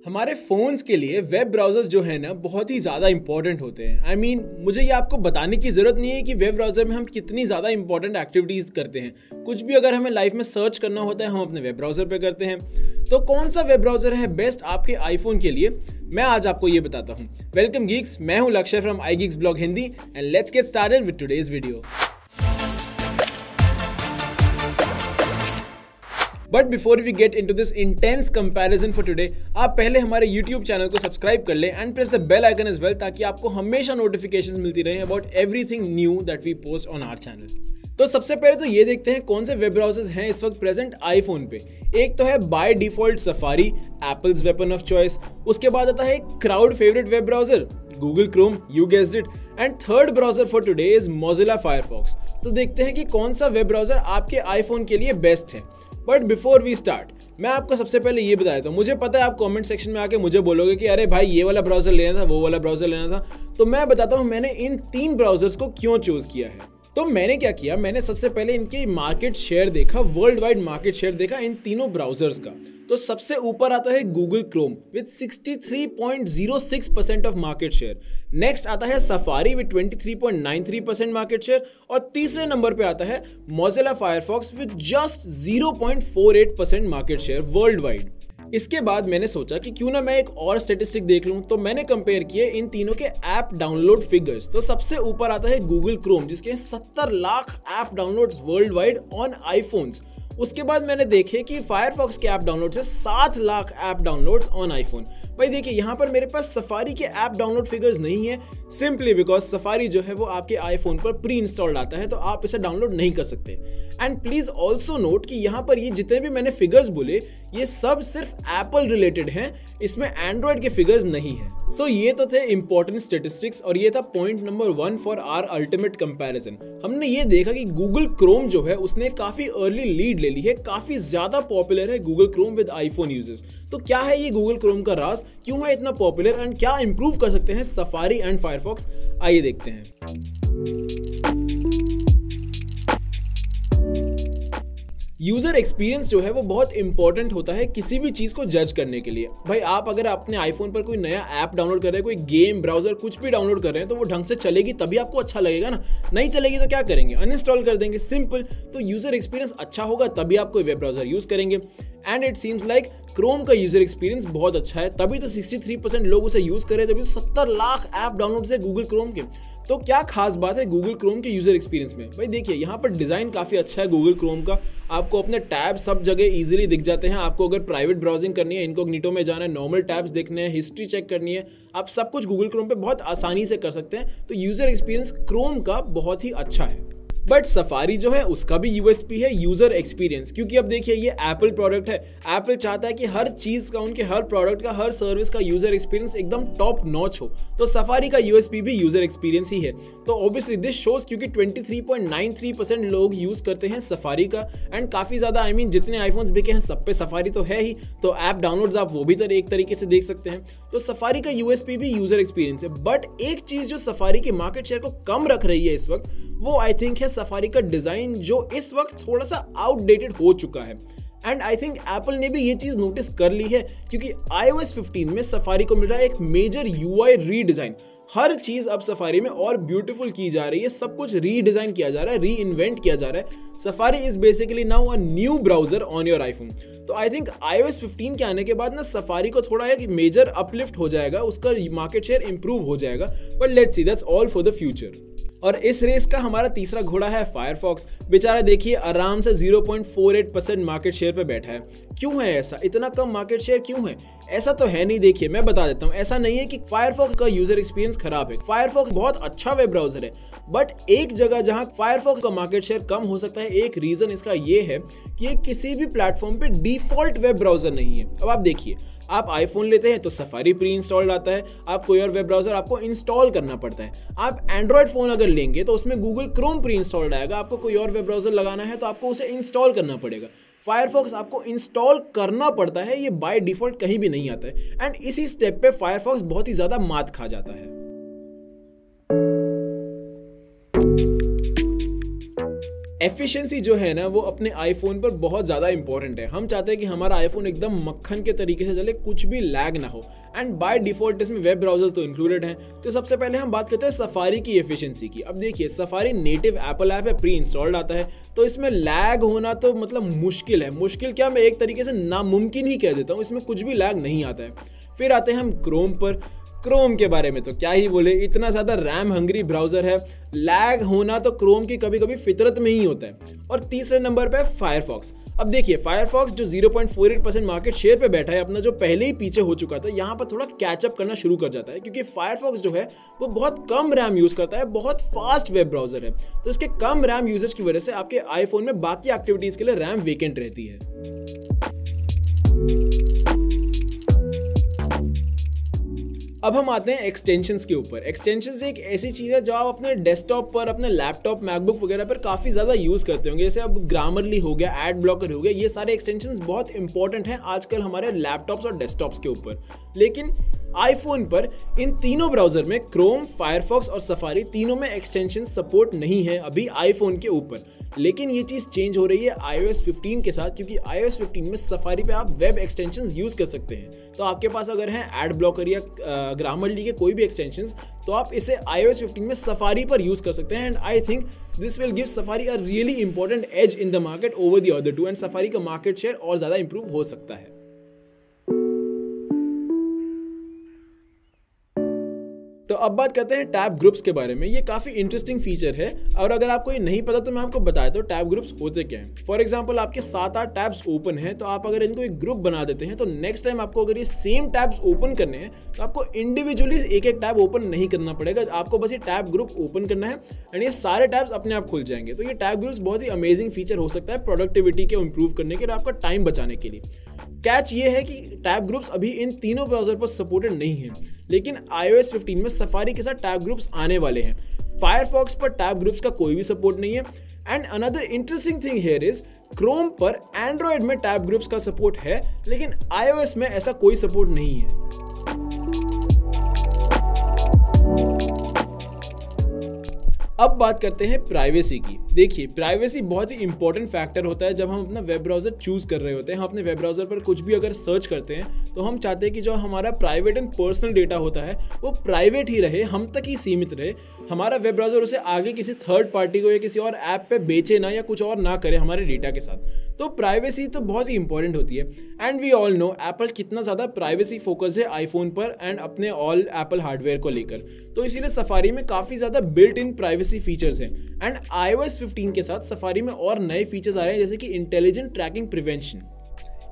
हमारे फ़ोन्स के लिए वेब ब्राउज़र्स जो है ना बहुत ही ज़्यादा इंपॉर्टेंट होते हैं। मुझे ये आपको बताने की ज़रूरत नहीं है कि वेब ब्राउज़र में हम कितनी ज़्यादा इंपॉर्टेंट एक्टिविटीज़ करते हैं। कुछ भी अगर हमें लाइफ में सर्च करना होता है हम अपने वेब ब्राउज़र पे करते हैं। तो कौन सा वेब ब्राउज़र है बेस्ट आपके आईफोन के लिए, मैं आज आपको ये बताता हूँ। वेलकम गीक्स, मैं हूँ Lakshay from iGeeks blog Hindi and let's get started with today's video. But before we get into this intense comparison for today, आप पहले हमारे YouTube चैनल को सब्सक्राइब कर लें and press the bell icon as well, ताकि आपको हमेशा नोटिफिकेशंस मिलती रहें about everything new that we post on our channel. तो सबसे पहले तो ये देखते हैं कौन से वेब ब्राउजर्स हैं इस वक्त प्रेजेंट आईफोन पे। एक तो है by default safari, apples weapon of choice. उसके बाद आता है crowd favourite web browser Google Chrome, you guessed it, and third browser for today is Mozilla Firefox। तो देखते हैं कि कौन सा वेब ब्राउजर आपके आईफोन के लिए बेस्ट है। बट बिफोर वी स्टार्ट, मैं आपको सबसे पहले ये बता देता हूँ। मुझे पता है आप कमेंट सेक्शन में आके मुझे बोलोगे कि अरे भाई ये वाला ब्राउजर लेना था, वो वाला ब्राउजर लेना था। तो मैं बताता हूँ मैंने इन तीन ब्राउजर्स को क्यों चूज किया है। तो मैंने क्या किया, मैंने सबसे पहले इनकी मार्केट शेयर देखा, वर्ल्ड वाइड मार्केट शेयर देखा इन तीनों ब्राउजर्स का। तो सबसे ऊपर आता है Google Chrome with 63.06% of market share. Next आता है सफारी विद 23.93% मार्केट शेयर और तीसरे नंबर पे आता है Mozilla Firefox with just 0.48% market share world wide. इसके बाद मैंने सोचा कि क्यों ना मैं एक और स्टैटिस्टिक देख लूं, तो मैंने कंपेयर किए इन तीनों के ऐप डाउनलोड फिगर्स। तो सबसे ऊपर आता है गूगल क्रोम जिसके 70 lakh app downloads world wide on iPhones. उसके बाद मैंने देखे कि फायरफॉक्स के ऐप डाउनलोड्स है 7 lakh app downloads on iPhone. भाई देखिए यहाँ पर मेरे पास सफारी के ऐप डाउनलोड फिगर्स नहीं है, सिंपली बिकॉज सफारी जो है वो आपके आईफोन पर प्री इंस्टॉल्ड आता है, तो आप इसे डाउनलोड नहीं कर सकते। एंड प्लीज ऑल्सो नोट कि यहाँ पर ये जितने भी मैंने फिगर्स बोले ये सब सिर्फ एप्पल रिलेटेड हैं, इसमें एंड्रॉयड के फिगर्स नहीं है। सो ये तो थे इंपॉर्टेंट स्टेटिस्टिक्स और ये था point number 1 for our ultimate comparison. हमने ये देखा कि गूगल क्रोम जो है उसने काफी अर्ली लीड ले ली है, काफी ज्यादा पॉपुलर है Google Chrome with iPhone users. तो क्या है ये गूगल क्रोम का राज, क्यों है इतना पॉपुलर एंड क्या इंप्रूव कर सकते हैं सफारी एंड फायरफॉक्स, आइए देखते हैं। यूजर एक्सपीरियंस जो है वो बहुत इंपॉर्टेंट होता है किसी भी चीज को जज करने के लिए। भाई आप अगर अपने आईफोन पर कोई नया ऐप डाउनलोड कर रहे हैं, कोई गेम, ब्राउजर कुछ भी डाउनलोड कर रहे हैं, तो वो ढंग से चलेगी तभी आपको अच्छा लगेगा ना। नहीं चलेगी तो क्या करेंगे, अनइंस्टॉल कर देंगे, सिंपल। तो यूजर एक्सपीरियंस अच्छा होगा तभी आप कोई वेब ब्राउजर यूज करेंगे। And it seems like Chrome का यूजर एक्सपीरियंस बहुत अच्छा है, तभी तो 63% लोग उसे यूज कर रहे हैं, तभी 70 लाख ऐप डाउनलोड है गूगल क्रोम के। तो क्या खास बात है गूगल क्रोम के यूजर एक्सपीरियंस में? भाई देखिए यहाँ पर डिजाइन काफी अच्छा है गूगल क्रोम का। आपको अपने टैब सब जगह इजीली दिख जाते हैं। आपको अगर प्राइवेट ब्राउजिंग करनी है, इनकॉग्निटो में जाना है, नॉर्मल टैब्स देखने हैं, हिस्ट्री चेक करनी है, आप सब कुछ गूगल क्रोम पे बहुत आसानी से कर सकते हैं। तो यूजर एक्सपीरियंस क्रोम का बहुत ही अच्छा है। बट सफारी जो है उसका भी यूएसपी है यूजर एक्सपीरियंस, क्योंकि अब देखिए ये एप्पल प्रोडक्ट है। एप्पल चाहता है कि हर चीज का, उनके हर प्रोडक्ट का, हर सर्विस का यूजर एक्सपीरियंस एकदम टॉप नॉच हो। तो सफारी का यूएसपी भी यूजर एक्सपीरियंस ही है। तो ऑब्वियसली दिस शोज, क्योंकि 23.93% लोग यूज करते हैं सफारी का एंड काफी ज्यादा, जितने आईफोन्स बिके हैं सब पे सफारी तो है ही। तो ऐप डाउनलोड्स आप वो भी एक तरीके से देख सकते हैं। तो सफारी का यूएसपी भी यूजर एक्सपीरियंस है। बट एक चीज जो सफारी के मार्केट शेयर को कम रख रही है इस वक्त, वो आई थिंक है सफारी का डिजाइन, जो इस वक्त थोड़ा सा आउटडेटेड हो चुका है। एंड आई थिंक एप्पल ने भी ये चीज नोटिस कर ली है, क्योंकि iOS 15 में सफारी को मिल रहा है एक मेजर UI रीडिजाइन। हर चीज अब सफारी में और ब्यूटीफुल की जा रही है, सब कुछ रीडिजाइन किया जा रहा है, री इन्वेंट किया जा रहा है। Safari is basically now a new browser on your iPhone. तो आई थिंक iOS 15 के आने के बाद ना सफारी को थोड़ा एक मेजर अपलिफ्ट हो जाएगा, उसका मार्केट शेयर इंप्रूव हो जाएगा। But let's see, that's all for the future. और इस रेस का हमारा तीसरा घोड़ा है फायरफॉक्स। बेचारा देखिए आराम से 0.48% मार्केट शेयर पे बैठा है। क्यों है ऐसा, इतना कम मार्केट शेयर क्यों है? ऐसा तो है नहीं, देखिए मैं बता देता हूँ। ऐसा नहीं है कि फायरफॉक्स का यूजर एक्सपीरियंस खराब है, फायरफॉक्स बहुत अच्छा वेब ब्राउजर है। बट एक जगह जहां फायरफॉक्स का मार्केट शेयर कम हो सकता है, एक रीजन इसका ये है कि ये किसी भी प्लेटफॉर्म पे डिफॉल्ट वेब ब्राउजर नहीं है। अब आप देखिए, आप आईफोन लेते हैं तो सफारी प्री इंस्टॉल्ड आता है, आप कोई और वेब ब्राउजर आपको इंस्टॉल करना पड़ता है। आप एंड्रॉयड फोन अगर लेंगे तो उसमें गूगल क्रोम प्री इंस्टॉल्ड आएगा, आपको कोई और वेब ब्राउजर लगाना है तो आपको उसे इंस्टॉल करना पड़ेगा। फायरफॉक्स आपको इंस्टॉल करना पड़ता है, ये बाय डिफॉल्ट कहीं भी नहीं आता है। एंड इसी स्टेप पे फायरफॉक्स बहुत ही ज्यादा मात खा जाता है। एफिशिएंसी जो है ना वो अपने आईफोन पर बहुत ज़्यादा इंपॉर्टेंट है। हम चाहते हैं कि हमारा आईफोन एकदम मक्खन के तरीके से चले, कुछ भी लैग ना हो, एंड बाय डिफॉल्ट इसमें वेब ब्राउजर्स तो इंक्लूडेड हैं। तो सबसे पहले हम बात करते हैं सफारी की एफिशिएंसी की। अब देखिए, सफारी नेटिव एप्पल ऐप है, प्री इंस्टॉल्ड आता है, तो इसमें लैग होना तो मतलब मुश्किल है। मुश्किल क्या, मैं एक तरीके से नामुमकिन ही कह देता हूँ, इसमें कुछ भी लैग नहीं आता है। फिर आते हैं हम क्रोम पर। क्रोम के बारे में तो क्या ही बोले, इतना ज़्यादा रैम हंग्री ब्राउज़र है, लैग होना तो क्रोम की कभी कभी फितरत में ही होता है। और तीसरे नंबर पे फायरफॉक्स। अब देखिए, फायरफॉक्स जो 0.48% मार्केट शेयर पे बैठा है अपना, जो पहले ही पीछे हो चुका था, यहाँ पर थोड़ा कैचअप करना शुरू कर जाता है, क्योंकि फायरफॉक्स जो है वो बहुत कम रैम यूज़ करता है, बहुत फास्ट वेब ब्राउज़र है। तो इसके कम रैम यूजेज की वजह से आपके आईफोन में बाकी एक्टिविटीज़ के लिए रैम वेकेंट रहती है। अब हम आते हैं एक्सटेंशंस के ऊपर। एक्सटेंशंस एक ऐसी चीज़ है जो आप अपने डेस्कटॉप पर, अपने लैपटॉप, मैकबुक वगैरह पर काफ़ी ज़्यादा यूज़ करते होंगे। जैसे अब ग्रामरली हो गया, एड ब्लॉकर हो गया, ये सारे एक्सटेंशंस बहुत इंपॉर्टेंट हैं आजकल हमारे लैपटॉप्स और डेस्कटॉप्स के ऊपर। लेकिन आईफोन पर इन तीनों ब्राउज़र में, क्रोम, फायरफॉक्स और सफारी, तीनों में एक्सटेंशन सपोर्ट नहीं है अभी आईफोन के ऊपर। लेकिन ये चीज़ चेंज हो रही है iOS 15 के साथ, क्योंकि iOS 15 में सफारी पे आप वेब एक्सटेंशंस यूज़ कर सकते हैं। तो आपके पास अगर है एड ब्लॉकर या ग्रामरली के कोई भी एक्सटेंशंस, तो आप इसे iOS 15 में सफारी पर यूज़ कर सकते हैं। And I think this will give Safari a really important edge in the market over the other two, and Safari का मार्केट शेयर और ज़्यादा इंप्रूव हो सकता है। तो अब बात करते हैं टैब ग्रुप्स के बारे में। ये काफ़ी इंटरेस्टिंग फीचर है, और अगर आपको ये नहीं पता तो मैं आपको बता देता हूँ टैब ग्रुप्स होते क्या हैं। फॉर एग्जांपल, आपके 7-8 टैब्स ओपन हैं, तो आप अगर इनको एक ग्रुप बना देते हैं, तो नेक्स्ट टाइम आपको अगर ये सेम टैब्स ओपन करने हैं, तो आपको इंडिविजुअली एक एक टैब ओपन नहीं करना पड़ेगा। आपको बस ये टैब ग्रुप ओपन करना है, एंड ये सारे टैब्स अपने आप खुल जाएंगे। तो ये टैब ग्रुप्स बहुत ही अमेजिंग फीचर हो सकता है प्रोडक्टिविटी के इंप्रूव करने के और आपका टाइम बचाने के लिए। कैच ये है कि टैब ग्रुप्स अभी इन तीनों ब्राउज़र पर सपोर्टेड नहीं हैं, लेकिन iOS 15 में सफारी के साथ टैब ग्रुप्स आने वाले हैं। फायरफॉक्स पर टैब ग्रुप्स का कोई भी सपोर्ट नहीं है। And another interesting thing here is, Chrome पर एंड्रॉयड में टैब ग्रुप्स का सपोर्ट है, लेकिन iOS में ऐसा कोई सपोर्ट नहीं है। अब बात करते हैं प्राइवेसी की। देखिए, प्राइवेसी बहुत ही इंपॉर्टेंट फैक्टर होता है जब हम अपना वेब ब्राउज़र चूज़ कर रहे होते हैं। हम अपने वेब ब्राउज़र पर कुछ भी अगर सर्च करते हैं, तो हम चाहते हैं कि जो हमारा प्राइवेट एंड पर्सनल डेटा होता है वो प्राइवेट ही रहे, हम तक ही सीमित रहे। हमारा वेब ब्राउज़र उसे आगे किसी थर्ड पार्टी को या किसी और ऐप पे बेचे ना, या कुछ और ना करे हमारे डेटा के साथ। तो प्राइवेसी तो बहुत ही इंपॉर्टेंट होती है। And we all know Apple कितना ज़्यादा प्राइवेसी फोकस है आईफोन पर एंड अपने ऑल एप्पल हार्डवेयर को लेकर। तो इसीलिए सफारी में काफ़ी ज़्यादा बिल्ट इन प्राइवेसी फीचर्स हैं। एंड iOS 15 के साथ सफारी में और नए फीचर्स आ रहे हैं, जैसे कि intelligent tracking prevention.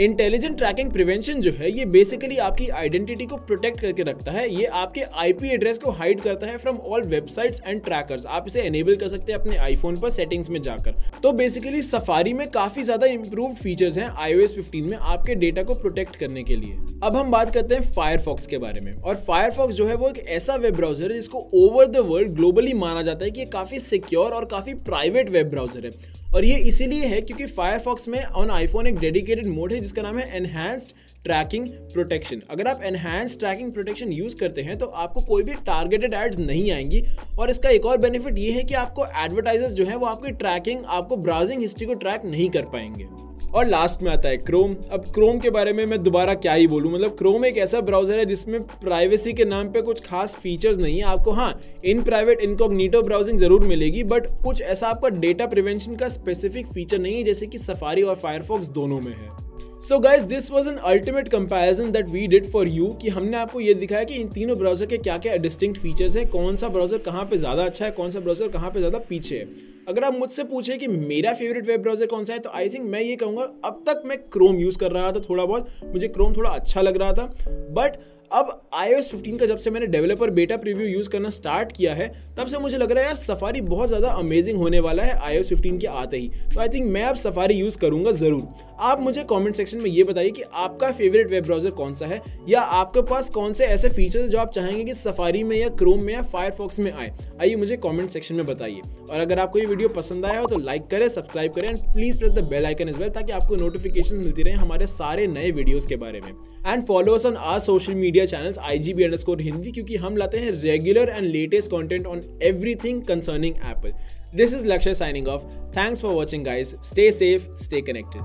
Intelligent tracking prevention जो है, ये बेसिकली आपकी आइडेंटिटी को प्रोटेक्ट करके रखता है। ये आपके आईपी एड्रेस को हाइड करता है from all websites and trackers. आप इसे एनेबल कर सकते हैं अपने आईफोन पर सेटिंग्स में जाकर। तो बेसिकली सफारी में काफी ज्यादा इंप्रूव्ड फीचर्स हैं iOS 15 में आपके डेटा को प्रोटेक्ट करने के लिए। अब हम बात करते हैं फायरफॉक्स के बारे में। और फायरफॉक्स जो है वो एक ऐसा वेब ब्राउजर है जिसको ओवर द वर्ल्ड ग्लोबली माना जाता है कि ये काफी सिक्योर और काफी प्राइवेट वेब ब्राउजर है। और ये इसीलिए है क्योंकि फायरफॉक्स में ऑन आईफोन एक डेडिकेटेड मोड है जिसका नाम है एनहांस्ड ट्रैकिंग प्रोटेक्शन। अगर आप एनहांस्ड ट्रैकिंग प्रोटेक्शन यूज करते हैं तो आपको कोई भी टारगेटेड एड्स नहीं आएंगी। और इसका एक और बेनिफिट ये है कि आपको एडवर्टाइजर्स जो है वो आपकी ट्रैकिंग, आपको ब्राउजिंग हिस्ट्री को ट्रैक नहीं कर पाएंगे। और लास्ट में आता है क्रोम। अब क्रोम के बारे में मैं दोबारा क्या ही बोलूं, मतलब क्रोम एक ऐसा ब्राउजर है जिसमें प्राइवेसी के नाम पे कुछ खास फीचर्स नहीं है। आपको हाँ, इन प्राइवेट इनकॉग्निटो ब्राउजिंग जरूर मिलेगी, बट कुछ ऐसा आपका डेटा प्रिवेंशन का स्पेसिफिक फीचर नहीं है जैसे कि सफारी और फायरफॉक्स दोनों में है। So guys, this was an ultimate comparison that we did for you, कि हमने आपको ये दिखाया कि इन तीनों ब्राउजर के क्या क्या डिस्टिंक्ट फीचर्स हैं, कौन सा ब्राउजर कहाँ पे ज़्यादा अच्छा है, कौन सा ब्राउजर कहाँ पे ज़्यादा पीछे है। अगर आप मुझसे पूछे कि मेरा फेवरेट वेब ब्राउजर कौन सा है, तो आई थिंक मैं ये कहूँगा अब तक मैं क्रोम यूज़ कर रहा था थोड़ा बहुत, मुझे क्रोम थोड़ा अच्छा लग रहा था। बट अब iOS 15 का जब से मैंने डेवलपर बेटा प्रीव्यू यूज़ करना स्टार्ट किया है, तब से मुझे लग रहा है यार सफारी बहुत ज़्यादा अमेजिंग होने वाला है iOS 15 के आते ही। तो आई थिंक मैं अब सफारी यूज़ करूँगा ज़रूर। आप मुझे कमेंट सेक्शन में ये बताइए कि आपका फेवरेट वेब ब्राउज़र कौन सा है, या आपके पास कौन से ऐसे फीचर्स जो आप चाहेंगे कि सफारी में या क्रोम में या फायरफॉक्स में आए। आइए मुझे कमेंट सेक्शन में बताइए। और अगर आपको ये वीडियो पसंद आया हो तो लाइक करें, सब्सक्राइब करें, and please press the bell icon as well, ताकि आपको नोटिफिकेशन मिलती रहे हमारे सारे नए वीडियोज़ के बारे में। And follow us on our social media media channels IGB_Hindi, क्योंकि हम लाते हैं regular and latest content on everything concerning Apple. This is Lakshay signing off. Thanks for watching, guys. Stay safe, stay connected.